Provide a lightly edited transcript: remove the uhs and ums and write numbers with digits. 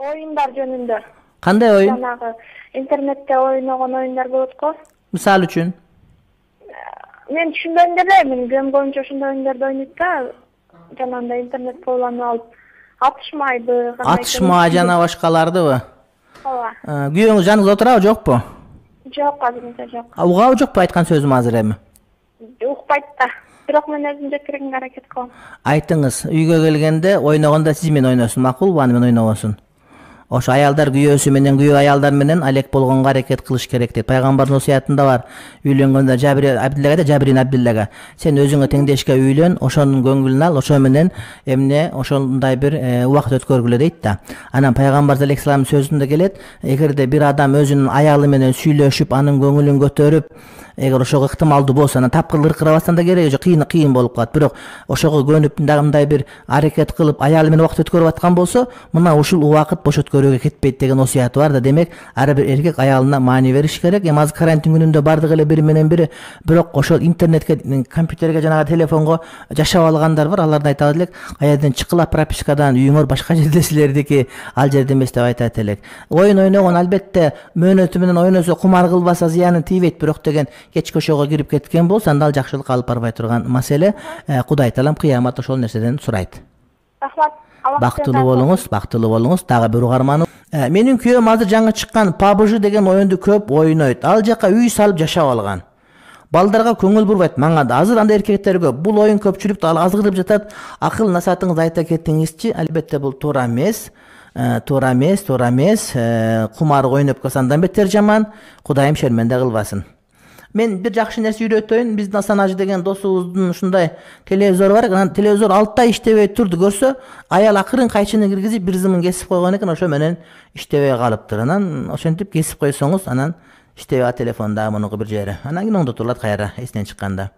Oyunlar жөнүндө. Кандай oyun? Жанагы интернетте ойногон oyunlar болот го. Misal üçün. Мен түшүнбөйм деле, мен билем боюнча ошондой oyunlarды ойнойт да. Жанагындай интернет колланып алып атышмайбы, Atışma жана башкалардыбы? Ооба. Күйөөңүз жаныңызда отурабы, жокпу? Жок, азырынча жок. Угабы жокпу айткан сөзүм азыр эми? Укпайт да. Бирок мен өзүм жеткирүүгө аракет кылам. Айтыңыз, үйгө келгенде ойногондо сиз менен ойносун, макулбу, аны менен ойнобосун? Ошо аялдар күйөөсү менен, күйөө аялдар менен алек болгонго аракет кылыш керек дейт. Пайгамбардын осуятында бар. Үйлөнгөндө Жабирин Абдиллага, сен өзүңө теңдешке үйлөн, ошонун көңүлүн ал, ошо менен эмне ошондой бир убакыт өткөргүлө дейт да. Анан пайгамбар алейхиссаламдын сөзүндө келет, эгерде бир адам өзүнүн аялы менен сүйлөшүп, анын көңүлүн көтөрүп, эгер ошого ыктымалдуу болсо, анан тапкыр ыркырабастан да кереги жок, кыйын болуп калат. Бирок ошого көнүп мындай бир аракет кылып, аялы менен убакыт өткөрүп аткан болсо, мына ушул убакыт бош өткөрүүгө кетпейт деген осуяты бар да. Демек, ар бир эркек аялына маани бериш керек. Эми азыр карантин күнүндө бардык эле бири менен бири, бирок ошол интернетке, компьютерге, жанагы телефонго жашап алгандар бар. Аларды айтат элек, каяден чыккыла пропискадан, үйүңөр башка жерде силердики, ал жерде эмес деп айтат элек. Оюн ойногон албетте мөөнөтү менен ойносо, кумар кылбаса зыяны тийбейт, бирок деген кечки ошого кирип кеткен болсо, анда ал жакшылыкка алып барбай турган маселе. Кудай таалам кыямат ошол нерседен сурайт. Рахмат. Бактылуу болуңуз, бактылуу болуңуз. Дагы бир угарманым. Менин күйөөм азыр жаңы чыккан PUBG деген оюнду көп ойнойт. Ал жака үй салып жашап алган. Балдарга көңүл бурбайт, мага да. Азыр анда эркектер көп. Бул оюн көпчүлүктү азгырып жатат. Акыл насаатыңызды айта кетиңизчи. Албетте бул туура эмес. Туура эмес. Кумар ойноп калса андан бетер жаман. Кудайым шерменде кылбасын. Мен бир жакшы нерсе үйрөтөйүн. Биздин Асанажы деген досубуздун ушундай телевизору бар экен. Анан телевизор 6 ай иштебей турду. Көрсө, аял акырын кайчыны киргизип бир зымын кесип койгон экен, ошо менен иштебей калыптыр. Анан ошентип кесип койсоңуз, анан иштебей телефонда мунуку бир жери. Анан кийин оңдотулат кайра эсинен чыкканда.